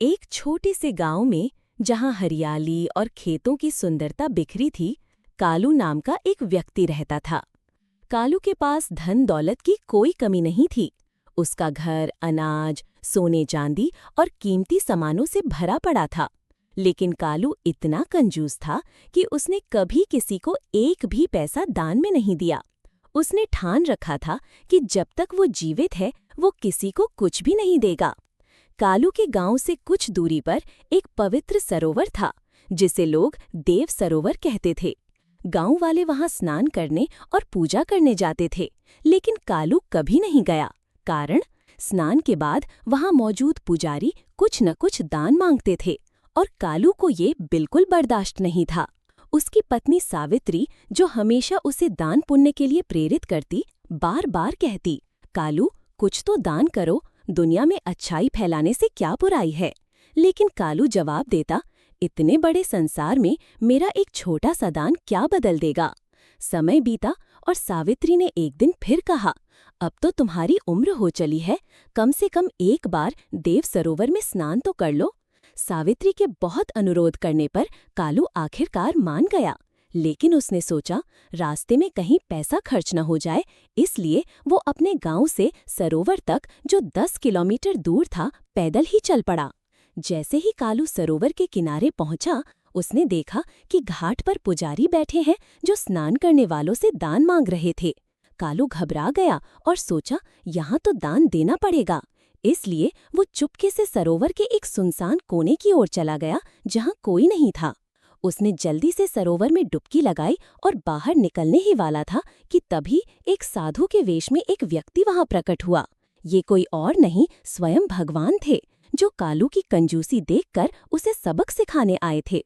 एक छोटे से गांव में जहां हरियाली और खेतों की सुंदरता बिखरी थी, कालू नाम का एक व्यक्ति रहता था। कालू के पास धन दौलत की कोई कमी नहीं थी। उसका घर अनाज, सोने चांदी और कीमती सामानों से भरा पड़ा था। लेकिन कालू इतना कंजूस था कि उसने कभी किसी को एक भी पैसा दान में नहीं दिया। उसने ठान रखा था कि जब तक वो जीवित है, वो किसी को कुछ भी नहीं देगा। कालू के गांव से कुछ दूरी पर एक पवित्र सरोवर था, जिसे लोग देव सरोवर कहते थे। गांव वाले वहां स्नान करने और पूजा करने जाते थे, लेकिन कालू कभी नहीं गया। कारण, स्नान के बाद वहां मौजूद पुजारी कुछ न कुछ दान मांगते थे और कालू को ये बिल्कुल बर्दाश्त नहीं था। उसकी पत्नी सावित्री, जो हमेशा उसे दान पुण्य के लिए प्रेरित करती, बार बार कहती, कालू कुछ तो दान करो, दुनिया में अच्छाई फैलाने से क्या बुराई है। लेकिन कालू जवाब देता, इतने बड़े संसार में मेरा एक छोटा सा दान क्या बदल देगा। समय बीता और सावित्री ने एक दिन फिर कहा, अब तो तुम्हारी उम्र हो चली है, कम से कम एक बार देव सरोवर में स्नान तो कर लो। सावित्री के बहुत अनुरोध करने पर कालू आखिरकार मान गया। लेकिन उसने सोचा, रास्ते में कहीं पैसा खर्च न हो जाए, इसलिए वो अपने गांव से सरोवर तक, जो 10 किलोमीटर दूर था, पैदल ही चल पड़ा। जैसे ही कालू सरोवर के किनारे पहुंचा, उसने देखा कि घाट पर पुजारी बैठे हैं, जो स्नान करने वालों से दान मांग रहे थे। कालू घबरा गया और सोचा, यहाँ तो दान देना पड़ेगा। इसलिए वो चुपके से सरोवर के एक सुनसान कोने की ओर चला गया, जहाँ कोई नहीं था। उसने जल्दी से सरोवर में डुबकी लगाई और बाहर निकलने ही वाला था कि तभी एक साधु के वेश में एक व्यक्ति वहां प्रकट हुआ। ये कोई और नहीं, स्वयं भगवान थे, जो कालू की कंजूसी देखकर उसे सबक सिखाने आए थे।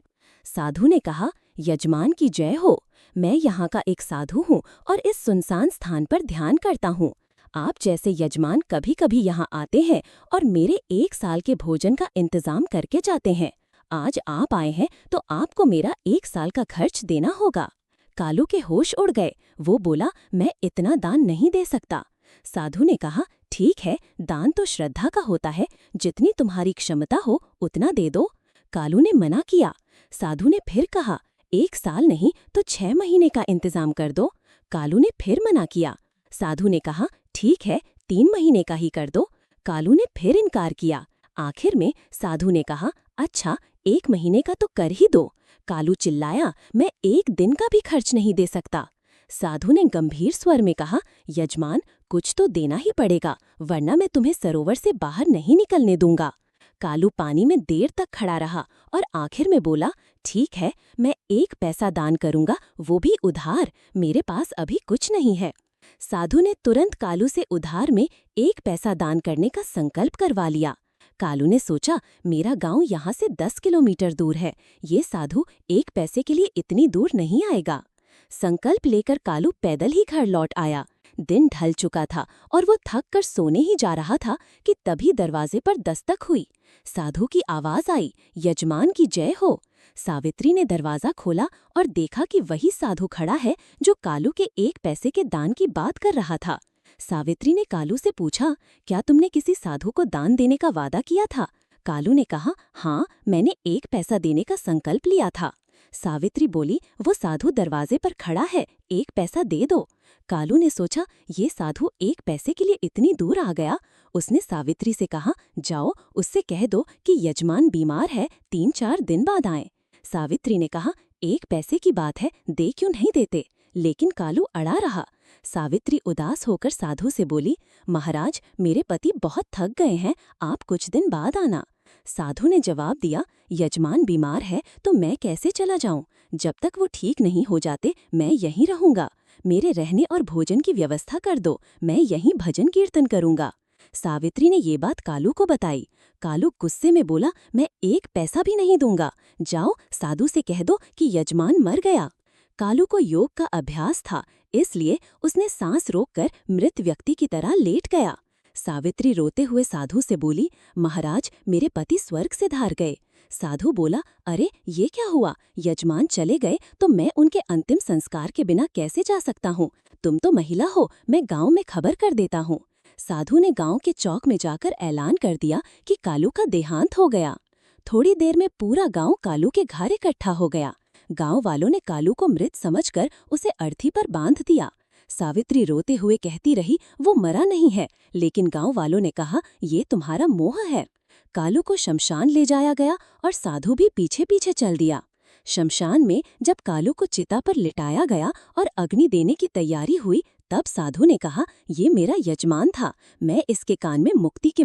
साधु ने कहा, यजमान की जय हो। मैं यहाँ का एक साधु हूँ और इस सुनसान स्थान पर ध्यान करता हूँ। आप जैसे यजमान कभी कभी यहाँ आते हैं और मेरे 1 साल के भोजन का इंतजाम करके जाते हैं। आज आप आए हैं तो आपको मेरा 1 साल का खर्च देना होगा। कालू के होश उड़ गए। वो बोला, मैं इतना दान नहीं दे सकता। साधु ने कहा, ठीक है, दान तो श्रद्धा का होता है, जितनी तुम्हारी क्षमता हो उतना दे दो। कालू ने मना किया। साधु ने फिर कहा, 1 साल नहीं तो 6 महीने का इंतजाम कर दो। कालू ने फिर मना किया। साधु ने कहा, ठीक है, 3 महीने का ही कर दो। कालू ने फिर इनकार किया। आखिर में साधु ने कहा, अच्छा, 1 महीने का तो कर ही दो। कालू चिल्लाया, मैं 1 दिन का भी खर्च नहीं दे सकता। साधु ने गंभीर स्वर में कहा, यजमान, कुछ तो देना ही पड़ेगा, वरना मैं तुम्हें सरोवर से बाहर नहीं निकलने दूंगा। कालू पानी में देर तक खड़ा रहा और आखिर में बोला, ठीक है, मैं 1 पैसा दान करूंगा, वो भी उधार, मेरे पास अभी कुछ नहीं है। साधु ने तुरंत कालू से उधार में 1 पैसा दान करने का संकल्प करवा लिया। कालू ने सोचा, मेरा गांव यहाँ से 10 किलोमीटर दूर है, ये साधु 1 पैसे के लिए इतनी दूर नहीं आएगा। संकल्प लेकर कालू पैदल ही घर लौट आया। दिन ढल चुका था और वो थक कर सोने ही जा रहा था कि तभी दरवाजे पर दस्तक हुई। साधु की आवाज आई, यजमान की जय हो। सावित्री ने दरवाजा खोला और देखा कि वही साधु खड़ा है, जो कालू के 1 पैसे के दान की बात कर रहा था। सावित्री ने कालू से पूछा, क्या तुमने किसी साधु को दान देने का वादा किया था? कालू ने कहा, हाँ, मैंने 1 पैसा देने का संकल्प लिया था। सावित्री बोली, वो साधु दरवाजे पर खड़ा है, 1 पैसा दे दो। कालू ने सोचा, ये साधु 1 पैसे के लिए इतनी दूर आ गया। उसने सावित्री से कहा, जाओ उससे कह दो कि यजमान बीमार है, 3-4 दिन बाद आए। सावित्री ने कहा, 1 पैसे की बात है, दे क्यों नहीं देते? लेकिन कालू अड़ा रहा। सावित्री उदास होकर साधु से बोली, महाराज, मेरे पति बहुत थक गए हैं, आप कुछ दिन बाद आना। साधु ने जवाब दिया, यजमान बीमार है तो मैं कैसे चला जाऊं? जब तक वो ठीक नहीं हो जाते मैं यहीं रहूंगा। मेरे रहने और भोजन की व्यवस्था कर दो, मैं यहीं भजन कीर्तन करूंगा। सावित्री ने ये बात कालू को बताई। कालू गुस्से में बोला, मैं 1 पैसा भी नहीं दूंगा। जाओ साधु से कह दो कि यजमान मर गया। कालू को योग का अभ्यास था, इसलिए उसने सांस रोककर मृत व्यक्ति की तरह लेट गया। सावित्री रोते हुए साधु से बोली, महाराज, मेरे पति स्वर्ग से धार गए। साधु बोला, अरे ये क्या हुआ? यजमान चले गए तो मैं उनके अंतिम संस्कार के बिना कैसे जा सकता हूँ? तुम तो महिला हो, मैं गांव में खबर कर देता हूँ। साधु ने गांव के चौक में जाकर ऐलान कर दिया कि कालू का देहांत हो गया। थोड़ी देर में पूरा गांव कालू के घर इकट्ठा हो गया। गांव वालों ने कालू को मृत समझकर उसे अर्थी पर बांध दिया। सावित्री रोते हुए कहती रही, वो मरा नहीं है, लेकिन गांव वालों ने कहा, ये तुम्हारा मोह है। कालू को शमशान ले जाया गया और साधु भी पीछे पीछे चल दिया। शमशान में जब कालू को चिता पर लिटाया गया और अग्नि देने की तैयारी हुई, तब साधु ने कहा, ये मेरा यजमान था, मैं इसके कान में मुक्ति के